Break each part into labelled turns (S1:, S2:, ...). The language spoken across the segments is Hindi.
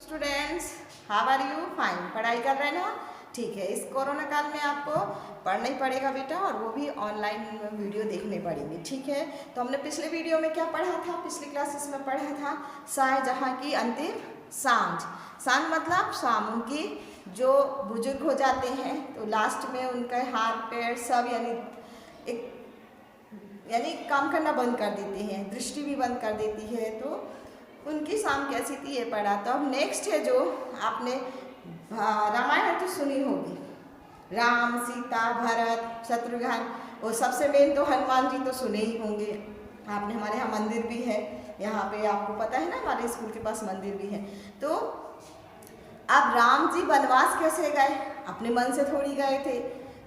S1: Students, how are you? Fine. पढ़ाई कर रहे हैं ना? ठीक है। इस कोरोना काल में आपको पढ़ना ही पड़ेगा बेटा, और वो भी ऑनलाइन वीडियो देखने पड़ेंगे। ठीक है। तो हमने पिछले वीडियो में क्या पढ़ा था, पिछली क्लासेस में पढ़ा था शाहजहाँ की अंतिम सांझ। सांझ मतलब शाम। उनकी जो बुजुर्ग हो जाते हैं तो लास्ट में उनके हाथ पैर सब यानी काम करना बंद कर देते हैं, दृष्टि भी बंद कर देती है। तो उनकी शाम कैसी थी ये पढ़ा। तो अब नेक्स्ट है जो आपने रामायण तो सुनी होगी, राम सीता भरत शत्रुघ्न, और सबसे मेन तो हनुमान जी तो सुने ही होंगे आपने। हमारे यहाँ मंदिर भी है, यहाँ पे आपको पता है ना, हमारे स्कूल के पास मंदिर भी है। तो अब राम जी वनवास कैसे गए? अपने मन से थोड़ी गए थे,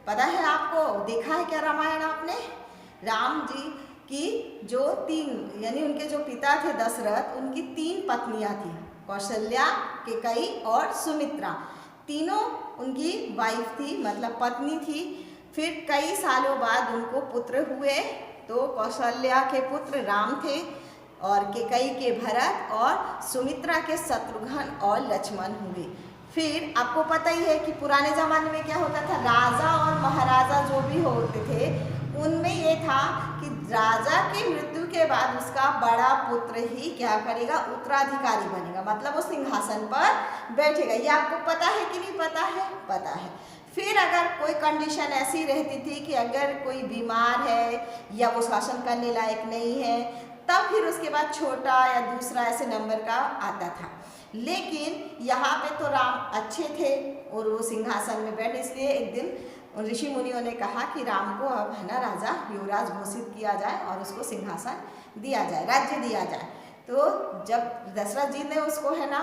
S1: पता है आपको? देखा है क्या रामायण आपने? राम जी की जो तीन, यानी उनके जो पिता थे दशरथ, उनकी तीन पत्नियां थी, कौशल्या, कैकेयी और सुमित्रा। तीनों उनकी वाइफ थी, मतलब पत्नी थी। फिर कई सालों बाद उनको पुत्र हुए। तो कौशल्या के पुत्र राम थे, और कैकेयी के भरत, और सुमित्रा के शत्रुघ्न और लक्ष्मण हुए। फिर आपको पता ही है कि पुराने ज़माने में क्या होता था, राजा और महाराजा जो भी होते थे उनमें ये था कि राजा की मृत्यु के बाद उसका बड़ा पुत्र ही क्या करेगा, उत्तराधिकारी बनेगा, मतलब वो सिंहासन पर बैठेगा। ये आपको पता है कि नहीं पता है? पता है। फिर अगर कोई कंडीशन ऐसी रहती थी कि अगर कोई बीमार है या वो शासन करने लायक नहीं है, तब फिर उसके बाद छोटा या दूसरा ऐसे नंबर का आता था। लेकिन यहाँ पे तो राम अच्छे थे और वो सिंहासन में बैठे, इसलिए एक दिन ऋषि मुनियों ने कहा कि राम को अब है ना राजा, युवराज घोषित किया जाए और उसको सिंहासन दिया जाए, राज्य दिया जाए। तो जब दशरथ जी ने उसको है ना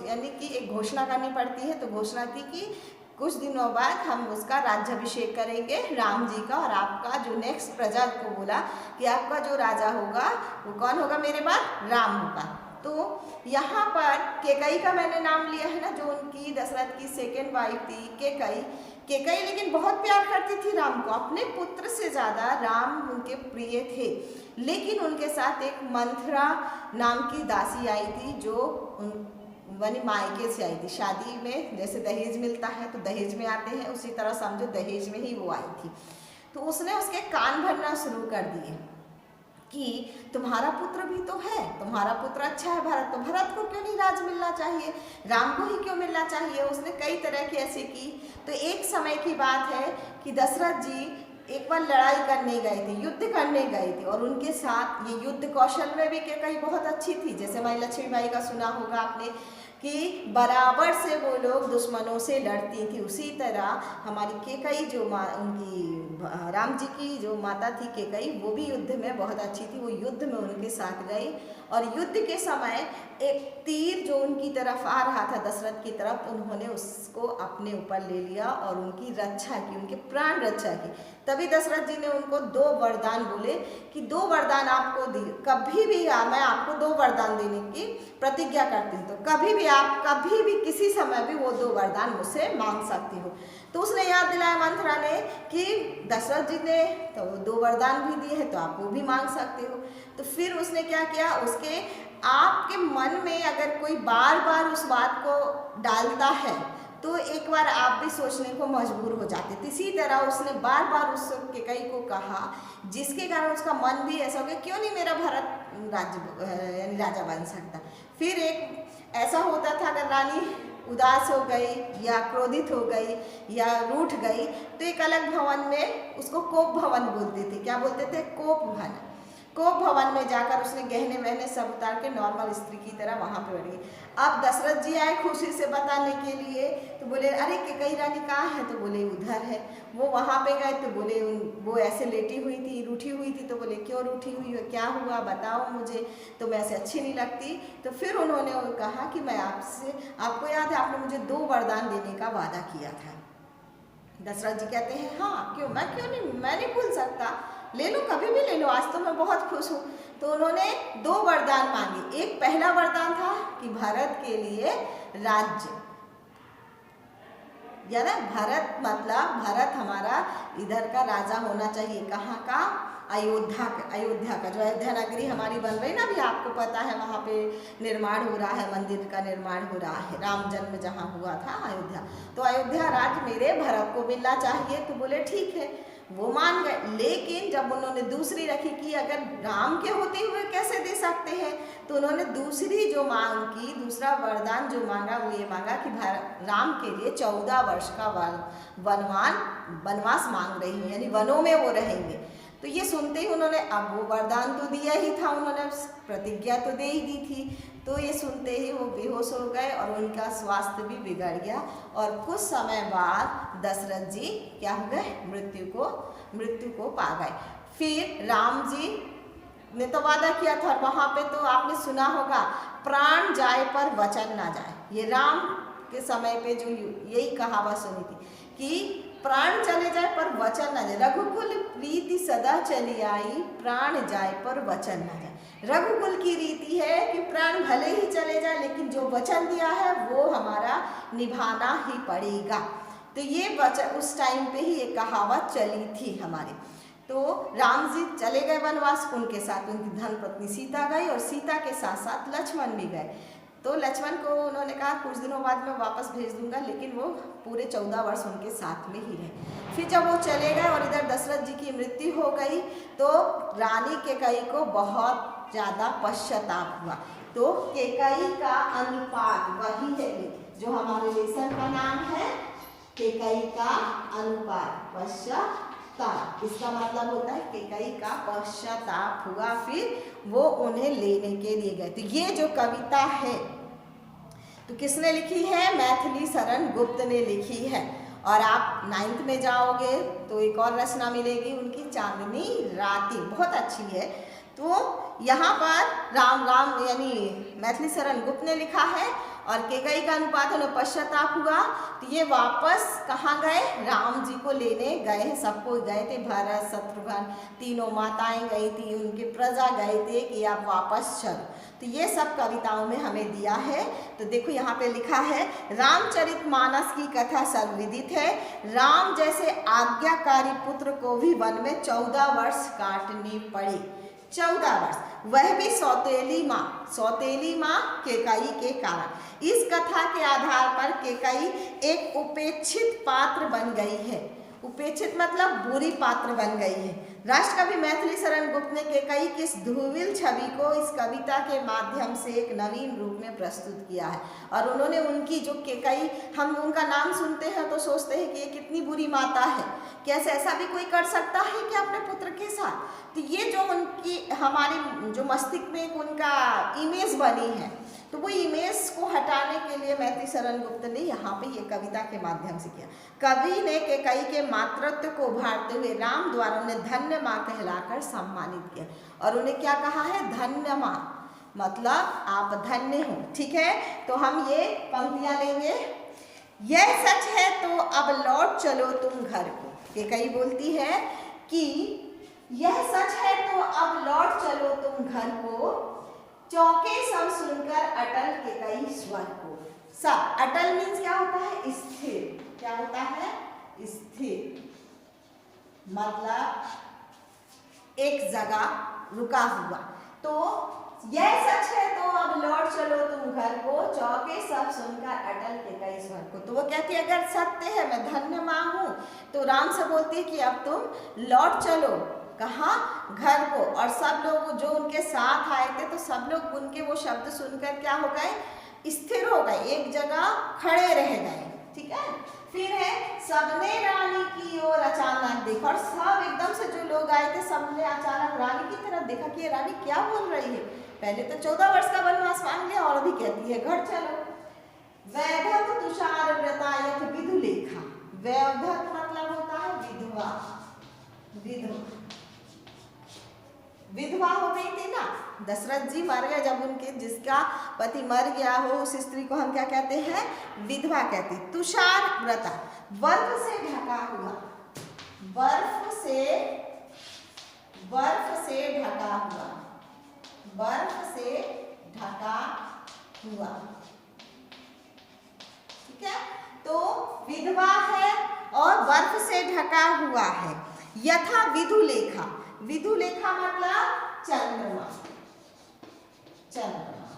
S1: यानी कि एक घोषणा करनी पड़ती है, तो घोषणा थी कि कुछ दिनों बाद हम उसका राज्याभिषेक करेंगे राम जी का, और आपका जो नेक्स्ट प्रजा को बोला कि आपका जो राजा होगा वो कौन होगा मेरे बाद? राम होगा। तो यहाँ पर कैकेयी का मैंने नाम लिया है ना, जो उनकी दशरथ की सेकेंड वाइफ थी कैकेयी। कैकेयी लेकिन बहुत प्यार करती थी राम को, अपने पुत्र से ज़्यादा राम उनके प्रिय थे। लेकिन उनके साथ एक मंथरा नाम की दासी आई थी, जो वनी मायके से आई थी। शादी में जैसे दहेज मिलता है तो दहेज में आते हैं, उसी तरह समझो दहेज में ही वो आई थी। तो उसने उसके कान भरना शुरू कर दिए कि तुम्हारा पुत्र भी तो है, तुम्हारा पुत्र अच्छा है भरत, तो भरत को क्यों नहीं राज मिलना चाहिए, राम को ही क्यों मिलना चाहिए। उसने कई तरह की ऐसे की। तो एक समय की बात है कि दशरथ जी एक बार लड़ाई करने गए थे, युद्ध करने गए थे, और उनके साथ ये युद्ध कौशल में भी कैकेयी बहुत अच्छी थी। जैसे माई लक्ष्मीबाई का सुना होगा आपने कि बराबर से वो लोग दुश्मनों से लड़ती थी, उसी तरह हमारी कैकेयी जो उनकी राम जी की जो माता थी कैकेयी, वो भी युद्ध में बहुत अच्छी थी। वो युद्ध में उनके साथ गई, और युद्ध के समय एक तीर जो उनकी तरफ आ रहा था दशरथ की तरफ, उन्होंने उसको अपने ऊपर ले लिया और उनकी रक्षा की, उनके प्राण रक्षा की। तभी दशरथ जी ने उनको दो वरदान बोले कि दो वरदान आपको दिए, कभी भी मैं आपको दो वरदान देने की प्रतिज्ञा करती हूँ, तो कभी भी आप कभी भी किसी समय भी वो दो वरदान मुझसे मांग सकती हो। तो उसने याद दिलाया मंथरा ने कि दशरथ जी ने तो दो वरदान भी दिए हैं, तो आप वो भी मांग सकते हो। तो फिर उसने क्या किया, उसके आपके मन में अगर कोई बार बार उस बात को डालता है तो एक बार आप भी सोचने को मजबूर हो जाते थे। इसी तरह उसने बार बार उस कैकेयी को कहा, जिसके कारण उसका मन भी ऐसा हो गया, क्यों नहीं मेरा भरत राज्य यानी राजा बन सकता। फिर एक ऐसा होता था, अगर रानी उदास हो गई या क्रोधित हो गई या रूठ गई, तो एक अलग भवन में, उसको कोप भवन बोलते थे। क्या बोलते थे? कोप भवन। कोप भवन में जाकर उसने गहने वहने सब उतार के नॉर्मल स्त्री की तरह वहाँ पे बैठ गई। अब दशरथ जी आए खुशी से बताने के लिए, तो बोले अरे कैकेयी रानी कहाँ है? तो बोले उधर है। वो वहाँ पे गए तो बोले वो ऐसे लेटी हुई थी, रूठी हुई थी। तो बोले क्यों रूठी हुई है, क्या हुआ बताओ मुझे, तो मैं ऐसे अच्छी नहीं लगती। तो फिर उन्होंने कहा कि मैं आपसे, आपको याद है आपने मुझे दो वरदान देने का वादा किया था। दशरथ जी कहते हैं हाँ क्यों, मैं क्यों नहीं, मैं नहीं भूल सकता, ले लो कभी भी ले लो, आज तो मैं बहुत खुश हूँ। तो उन्होंने दो वरदान मांगे। एक पहला वरदान था कि भारत के लिए राज्य, या ना, भरत मतलब भरत हमारा इधर का राजा होना चाहिए। कहाँ का? अयोध्या का जो अयोध्या नगरी हमारी बन रही ना, अभी आपको पता है वहाँ पे निर्माण हो रहा है, मंदिर का निर्माण हो रहा है, राम जन्म जहाँ हुआ था अयोध्या। तो अयोध्या राज्य मेरे भरत को मिलना चाहिए। तो बोले ठीक है, वो मान गए। लेकिन जब उन्होंने दूसरी रखी कि अगर राम के होते हुए कैसे दे सकते हैं, तो उन्होंने दूसरी जो मांग की, दूसरा वरदान जो मांगा वो ये मांगा कि राम के लिए 14 वर्ष का वनवास मांग रही हूँ, यानी वनों में वो रहेंगे। तो ये सुनते ही उन्होंने, अब वो वरदान तो दिया ही था, उन्होंने प्रतिज्ञा तो दे ही दी थी। तो ये सुनते ही वो बेहोश हो गए और उनका स्वास्थ्य भी बिगड़ गया। और कुछ समय बाद दशरथ जी क्या हो गए? मृत्यु को पा गए। फिर राम जी ने तो वादा किया था, वहाँ पे तो आपने सुना होगा, प्राण जाए पर वचन ना जाए। ये राम के समय पे जो यही कहावत सुनी थी कि प्राण चले जाए पर वचन ना जाए। रघुकुल प्रीति सदा चली आई, प्राण जाए पर वचन ना जाए। रघुकुल की रीति है कि प्राण भले ही चले जाए, लेकिन जो वचन दिया है वो हमारा निभाना ही पड़ेगा। तो ये वचन उस टाइम पे ही ये कहावत चली थी हमारी। तो राम जी चले गए वनवास, उनके साथ उनकी धर्मपत्नी सीता गई और सीता के साथ साथ लक्ष्मण भी गए। तो लक्ष्मण को उन्होंने कहा कुछ दिनों बाद मैं वापस भेज दूंगा, लेकिन वो पूरे 14 वर्ष उनके साथ में ही रहे। फिर जब वो चले गए और इधर दशरथ जी की मृत्यु हो गई, तो रानी केकई को बहुत ज़्यादा पश्चाताप हुआ। तो केकई का अनुपात वही है जो हमारे लेसन का नाम है, केकई का अनुपात, पश्चाताप। इसका मतलब होता है केकई का पश्चाताप हुआ, फिर वो उन्हें लेने के लिए गए। तो ये जो कविता है तो किसने लिखी है? मैथिली शरण गुप्त ने लिखी है। और आप 9th में जाओगे तो एक और रचना मिलेगी उनकी, चांदनी रातें, बहुत अच्छी है। तो यहाँ पर राम यानी मैथिली शरण गुप्त ने लिखा है और केकई का अनुपात उन्हें पश्चाताप हुआ। तो ये वापस कहाँ गए? राम जी को लेने गए। सबको गए थे, भरत शत्रुघ्न तीनों माताएं गई थी, उनके प्रजा गए थे कि आप वापस चलो। तो ये सब कविताओं में हमें दिया है। तो देखो यहाँ पे लिखा है, रामचरितमानस की कथा सर्वविदित है। राम जैसे आज्ञाकारी पुत्र को भी वन में 14 वर्ष काटने पड़े। 14 वर्ष, वह भी सौतेली माँ केकई के कारण। इस कथा के आधार पर केकई एक उपेक्षित पात्र बन गई है। उपेक्षित मतलब बुरी पात्र बन गई है। राष्ट्रकवि मैथिली शरण गुप्त ने केकई की इस धूमिल छवि को इस कविता के माध्यम से एक नवीन रूप में प्रस्तुत किया है। और उन्होंने उनकी जो केकई, हम उनका नाम सुनते हैं तो सोचते हैं कि ये कितनी बुरी माता है, कैसे ऐसा भी कोई कर सकता है कि अपने पुत्र के साथ। तो ये जो उनकी हमारी जो मस्तिष्क में एक उनका इमेज बनी है, तो वो इमेज को हटाने के लिए मैथिली शरण गुप्त ने यहाँ पे ये कविता के माध्यम से किया। कवि ने केकई के मातृत्व को उभारते हुए राम द्वारा उन्हें धन्य माँ कहलाकर सम्मानित किया। और उन्हें क्या कहा है? धन्य माँ, मतलब आप धन्य हो। ठीक है, तो हम ये पंक्तियाँ लेंगे। यह सच है तो अब लौट चलो तुम घर को। केकई बोलती है कि यह सच है तो अब लौट चलो तुम घर को, चौके सब सुनकर अटल केकई स्वर को। सब अटल मीन्स क्या होता है? स्थिर। क्या होता है? स्थिर, मतलब एक जगह रुका हुआ। तो यह सच है तो अब लौट चलो तुम घर को, चौके सब सुनकर अटल केकई स्वर को। तो वो कहती है अगर सत्य है, मैं धन्य माँ हूँ, तो राम से बोलती है कि अब तुम लौट चलो। कहाँ? घर को। और सब लोग जो उनके साथ आए थे, तो सब लोग उनके वो शब्द सुनकर क्या हो गए? स्थिर हो गए, एक जगह खड़े रह गए। ठीक है, फिर है सबने रानी की ओर अचानक देखा। और सब एकदम से जो लोग आए थे, सबने अचानक रानी की तरफ देखा कि ये रानी क्या बोल रही है। पहले तो 14 वर्ष का वनवास मांग लिया और अभी कहती है घर चलो। वैधव तुषार व्रतायत विधु लेखा। वैधव मतलब होता है विधवा, विधवा हो गई थी ना, दशरथ जी मर गए जब उनके, जिसका पति मर गया हो उस स्त्री को हम क्या कहते हैं? विधवा कहते हैं। तुषार व्रता, बर्फ से ढका हुआ, बर्फ से ढका हुआ, बर्फ से ढका हुआ। ठीक है। तो विधवा है और बर्फ से ढका हुआ है। यथा विधुलेखा, विधुलेखा मतलब चंद्रमा, चंद्रमा,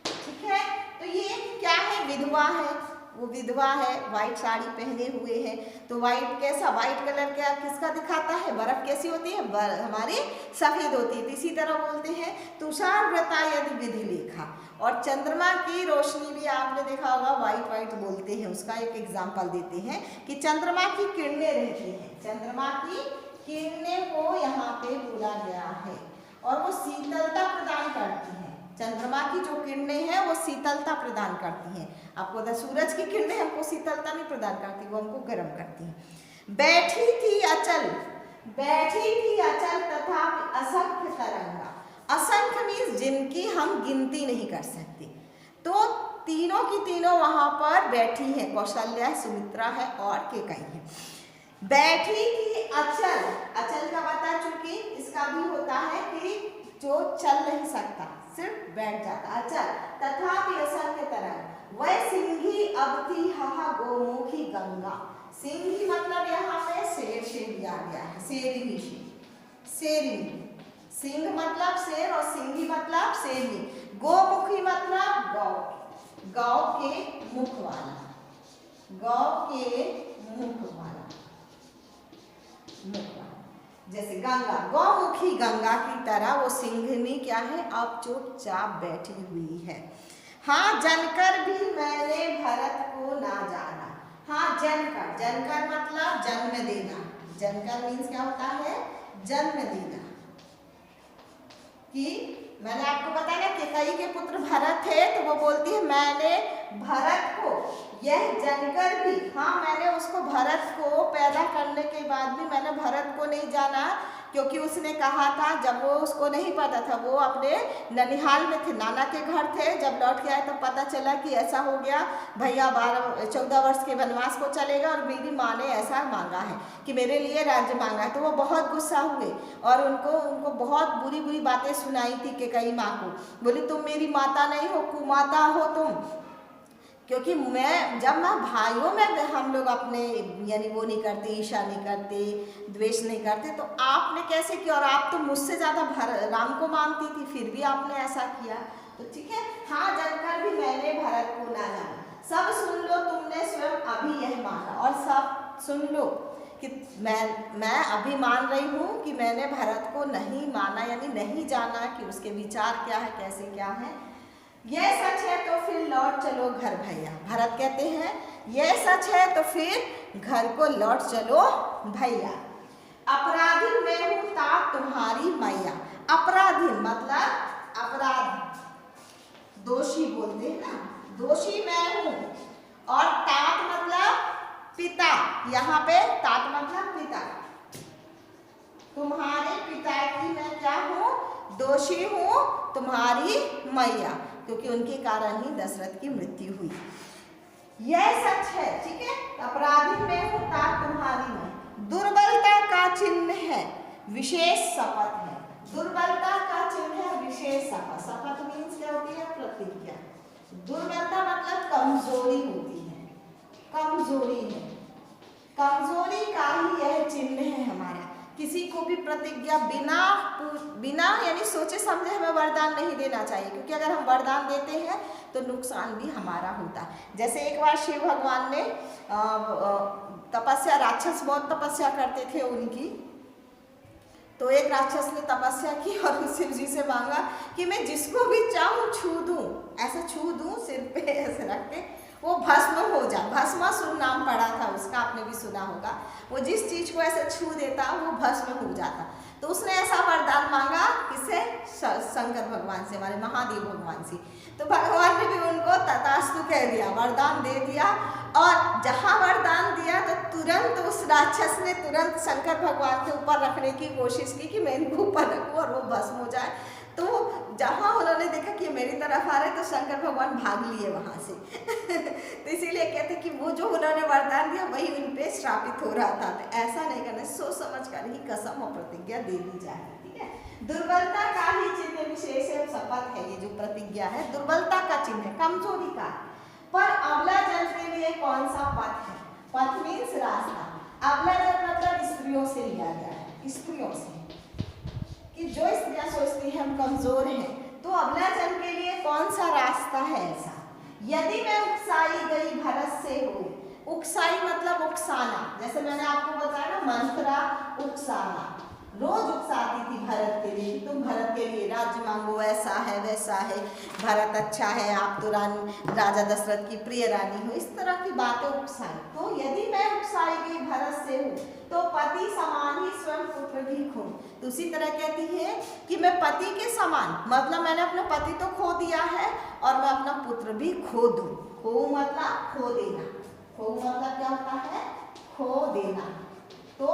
S1: ठीक है। तो ये क्या है, विधवा है, वो विधवा है, व्हाइट साड़ी पहने हुए है। तो व्हाइट कैसा, व्हाइट कलर क्या किसका दिखाता है, बर्फ कैसी होती है, हमारी सफेद होती है। तो इसी तरह बोलते हैं तुषार व्रता यदि विधिलेखा। और चंद्रमा की रोशनी भी आपने देखा होगा, व्हाइट व्हाइट बोलते हैं, उसका एक एग्जाम्पल देते हैं कि चंद्रमा की किरणें रहती हैं, चंद्रमा की किरणें को यहाँ पे बोला गया है और वो शीतलता प्रदान करती हैं। चंद्रमा की जो किरणें हैं वो शीतलता प्रदान करती हैं। आपको पता, सूरज की किरणें हमको शीतलता नहीं प्रदान करती, वो हमको गर्म करती हैं। बैठी थी अचल, बैठी थी अचल तथा असंख्य तरंगा। असंख्य मीन्स जिनकी हम गिनती नहीं कर सकते। तो तीनों की तीनों वहां पर बैठी हैं, कौशल्या, सुमित्रा है और केकई है। बैठी थी अचल, अचल का बता चुकी, इसका भी होता है कि जो चल नहीं सकता, सिर्फ बैठ जाता, अचल। तथापि असंख्य तरंग। वह सिंही अब थी हाहा गोमुखी गंगा। सिंही मतलब यहाँ पे शेर से लिया गया है, शेरनी से, शेरनी। सिंह मतलब शेर और सिंही मतलब शेरनी। गोमुखी मतलब गौ, गौ के मुख वाला, गौ के मुख वाला, जैसे गंगा, गौमुखी गंगा की तरह वो सिंहनी क्या है, अब चुपचाप बैठी हुई है। हाँ जनकर भी मैंने भरत को ना जाना। हाँ जनकर, जनकर मतलब जन्म देना, जनकर मीन्स क्या होता है, जन्म देना। कि मैंने आपको बताया ना केकई के पुत्र भरत थे, तो वो बोलती है मैंने भरत को, यह जानकर भी, हाँ मैंने उसको भरत को पैदा करने के बाद भी मैंने भरत को नहीं जाना, क्योंकि उसने कहा था, जब वो उसको नहीं पता था, वो अपने ननिहाल में थे, नाना के घर थे, जब लौट के आए तो पता चला कि ऐसा हो गया, भैया 14 वर्ष के वनवास को चलेगा और मेरी माँ ने ऐसा मांगा है कि मेरे लिए राज्य मांगा है। तो वो बहुत गुस्सा हुए और उनको बहुत बुरी बुरी बातें सुनाई थी कि कई माँ को, बोली तुम मेरी माता नहीं हो, कुमाता हो तुम, क्योंकि जब मैं भाइयों में हम लोग अपने यानी वो नहीं करते, ईर्ष्या नहीं करते, द्वेष नहीं करते, तो आपने कैसे किया, और आप तो मुझसे ज़्यादा राम को मानती थी, फिर भी आपने ऐसा किया। तो ठीक है, हाँ जानकर भी मैंने भरत को ना जाना। सब सुन लो, तुमने स्वयं अभी यह माना, और सब सुन लो कि मैं अभी मान रही हूँ कि मैंने भरत को नहीं माना, यानी नहीं जाना कि उसके विचार क्या है, कैसे क्या है। यह सच है तो फिर लौट चलो घर भैया। भरत कहते हैं यह सच है तो फिर घर को लौट चलो भैया। अपराधी मैं हूँ तात तुम्हारी मैया। अपराधी मतलब अपराध, दोषी बोलते हैं ना, दोषी मैं हूँ। और तात मतलब पिता, यहाँ पे तात मतलब पिता, तुम्हारे पिता की मैं क्या हूँ, दोषी हूँ, तुम्हारी मैया, क्योंकि उनके कारण ही दशरथ की मृत्यु हुई। यह सच है, ठीक है। अपराधी में हूँ तात तुम्हारी मैं। दुर्बलता का चिन्ह है विशेष शपथ है। दुर्बलता का चिन्ह है विशेष शपथ। शपथ मीन्स क्या होती है, प्रतिज्ञा। दुर्बलता मतलब कमजोरी होती है, कमजोरी है, कमजोरी का ही यह चिन्ह है हमारा। किसी को भी प्रतिज्ञा बिना यानी सोचे समझे हमें वरदान नहीं देना चाहिए, क्योंकि अगर हम वरदान देते हैं तो नुकसान भी हमारा होता है। जैसे एक बार शिव भगवान ने तपस्या, राक्षस बहुत तपस्या करते थे उनकी, तो एक राक्षस ने तपस्या की और शिव जी से मांगा कि मैं जिसको भी चाहूँ छू दूँ, ऐसा छू दूँ सिर पे ऐसे रख के, वो भस्म हो जाए। भस्मासुर नाम पड़ा था उसका, आपने भी सुना होगा। वो जिस चीज को ऐसे छू देता वो भस्म हो जाता। तो उसने ऐसा वरदान मांगा किससे, शंकर भगवान से, हमारे महादेव भगवान से। तो भगवान ने भी उनको तथास्तु कह दिया, वरदान दे दिया। और जहाँ वरदान दिया तो तुरंत उस राक्षस ने तुरंत शंकर भगवान के ऊपर रखने की कोशिश की कि मैं इनको ऊपर रखूँ और वो भस्म हो जाए। तो जहाँ उन्होंने देखा कि मेरी तरफ आ रहे तो शंकर भगवान भाग लिए वहाँ से। तो इसीलिए कहते कि वो जो उन्होंने वरदान दिया वही उन पे श्रापित हो रहा था। तो ऐसा नहीं करना, सोच समझ कर ही कसम और प्रतिज्ञा दे दी जाए, ठीक है। दुर्बलता का ही चिन्ह विशेष है शपथ है, ये जो प्रतिज्ञा है दुर्बलता का चिन्ह है, कमजोरी का। पर अबला जन प्रेमी पथ मीन्स रास्ता। अगला जन मतलब स्त्रियों से लिया गया है, स्त्रियों से, कि जो स्त्रियां सोचती हैं हम कमजोर हैं, तो अबला जन के लिए कौन सा रास्ता है ऐसा। यदि मैं उकसाई गई भरत से हो, उकसाई मतलब उकसाना, जैसे मैंने आपको बताया ना मंत्रा उकसाना, रोज उकसाती थी भरत के लिए, तुम भरत के लिए राज्य मांगो, ऐसा है वैसा है, भरत अच्छा है, आप तो रानी राजा दशरथ की प्रिय रानी हो, इस तरह की बातें उकसाई। तो यदि मैं उकसाई गई भरत से हूँ तो पति समान ही स्वयं पुत्र भी खो। तो उसी तरह कहती है कि मैं पति के समान, मतलब मैंने अपना पति तो खो दिया है और मैं अपना पुत्र भी खो दूं। खो मतलब खो देना, खो मतलब क्या होता है, खो देना। तो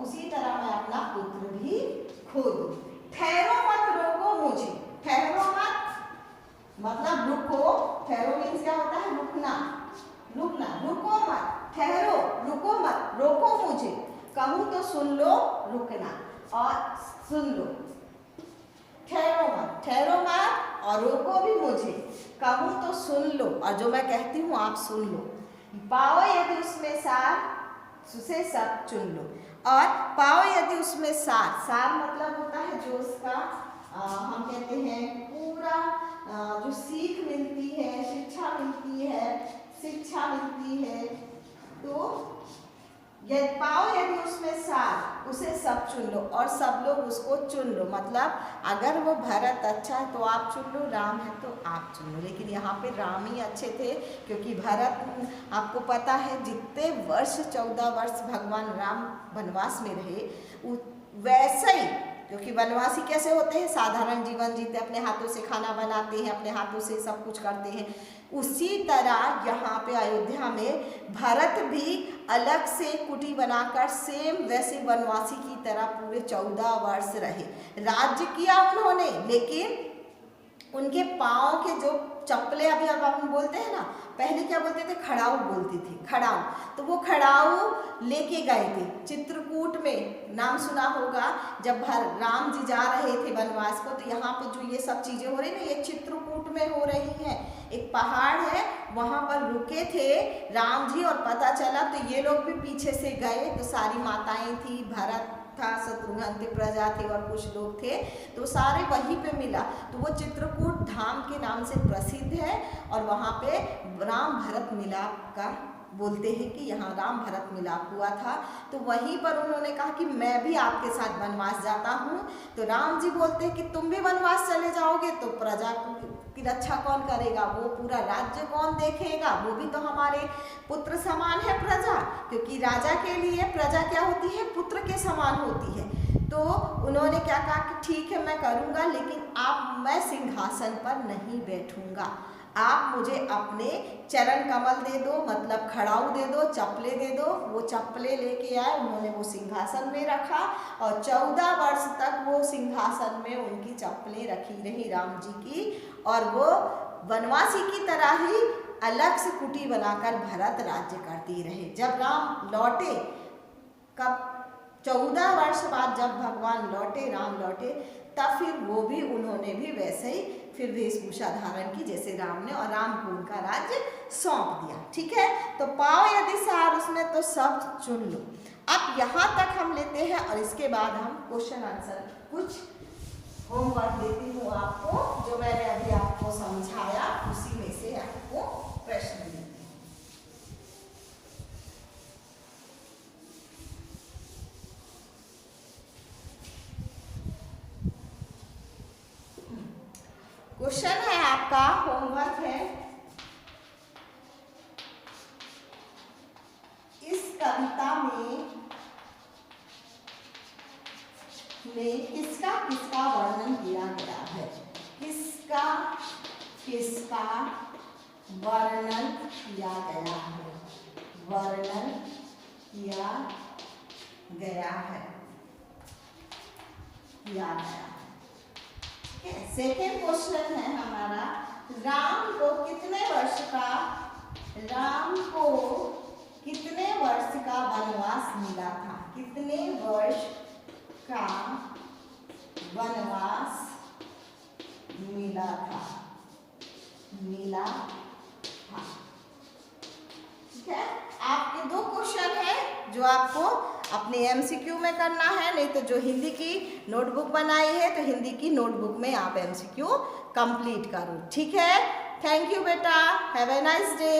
S1: उसी तरह मैं अपना पुत्र भी खो दूं। ठहरो मत रोको मुझे, ठहरो मत मतलब रुको, ठहरो मीन्स क्या होता है, रुकना, रुकना, रुको मत, ठहरो, रुको मत, रोको मुझे, कहूं तो सुन लो, रुकना और सुन लो। ठहरो मत और रोको भी मुझे, कहूं तो सुन लो और जो मैं कहती हूँ आप सुन लो। पाओ यदि उसमें सार, उसे सब चुन लो। और पाओ यदि उसमें सार, सार मतलब होता है जो उसका हम कहते हैं पूरा जो सीख मिलती है, शिक्षा मिलती है, शिक्षा मिलती है। तो यदि पाओ यदि उसमें सार, उसे सब चुन लो और सब लोग उसको चुन लो, मतलब अगर वो भरत अच्छा है तो आप चुन लो, राम है तो आप चुन लो। लेकिन यहाँ पे राम ही अच्छे थे, क्योंकि भरत आपको पता है जितने वर्ष 14 वर्ष भगवान राम वनवास में रहे, वैसे ही, क्योंकि वनवासी कैसे होते हैं, साधारण जीवन जीते, अपने हाथों से खाना बनाते हैं, अपने हाथों से सब कुछ करते हैं, उसी तरह यहाँ पे अयोध्या में भरत भी अलग से कुटी बनाकर सेम वैसे वनवासी की तरह पूरे 14 वर्ष रहे, राज्य किया उन्होंने। लेकिन उनके पाँव के जो चप्पलें, अभी अब हम बोलते हैं ना, पहले क्या बोलते थे, खड़ाऊ बोलते थे, खड़ाऊ, तो वो खड़ाऊ लेके गए थे चित्रकूट में, नाम सुना होगा, जब राम जी जा रहे थे वनवास को, तो यहाँ पे जो ये सब चीजें हो रही ना, ये चित्रकूट में हो रही हैं। एक पहाड़ है, वहां पर रुके थे राम जी और पता चला, तो ये लोग भी पीछे से गए, तो सारी माताएं थी, भरत था, शत्रुघ्न थे, प्रजा थे और कुछ लोग थे, तो सारे वहीं पे मिला। तो वो चित्रकूट धाम के नाम से प्रसिद्ध है और वहाँ पे राम भरत मिलाप का बोलते हैं कि यहाँ राम भरत मिलाप हुआ था। तो वहीं पर उन्होंने कहा कि मैं भी आपके साथ वनवास जाता हूँ। तो राम जी बोलते हैं कि तुम भी वनवास चले जाओगे तो प्रजा की रक्षा कौन करेगा, वो पूरा राज्य कौन देखेगा, वो भी तो हमारे पुत्र समान है प्रजा, क्योंकि राजा के लिए प्रजा क्या होती है, पुत्र के समान होती है। तो उन्होंने क्या कहा कि ठीक है मैं करूँगा, लेकिन मैं सिंहासन पर नहीं बैठूंगा, आप मुझे अपने चरण कमल दे दो, मतलब खड़ाऊ दे दो, चप्पले दे दो। वो चप्पले लेके आए, उन्होंने वो सिंहासन में रखा और 14 वर्ष तक वो सिंहासन में उनकी चप्पलें रखी रही राम जी की, और वो वनवासी की तरह ही अलग से कुटी बनाकर भरत राज्य करती रहे। जब राम लौटे, कब 14 वर्ष बाद जब भगवान लौटे, राम लौटे, तब फिर वो भी, उन्होंने भी वैसे ही फिर वेशभूषा धारण की जैसे राम ने, और राम को उनका राज्य सौंप दिया। ठीक है, तो पाओ यदि सार उसमें तो सब चुन लो। अब यहाँ तक हम लेते हैं और इसके बाद हम क्वेश्चन आंसर कुछ होमवर्क देती हूँ आपको, जो मैंने अभी आपको समझाया उसी में से आपको प्रश्न देती हूँ। क्वेश्चन है आपका, होमवर्क है, इस कविता में किसका किसका वर्णन किया गया है, किसका किसका वर्णन किया गया है, वर्णन किया गया है, किया गया है। सेकेंड क्वेश्चन है हमारा, राम को कितने वर्ष का वनवास मिला था, कितने वर्ष का वनवास मिला था, ठीक है, आपके 2 क्वेश्चन है जो आपको अपने एमसीक्यू में करना है, नहीं तो जो हिंदी की नोटबुक बनाई है तो हिंदी की नोटबुक में आप एमसीक्यू कंप्लीट करो। ठीक है, थैंक यू बेटा, हैव ए नाइस डे।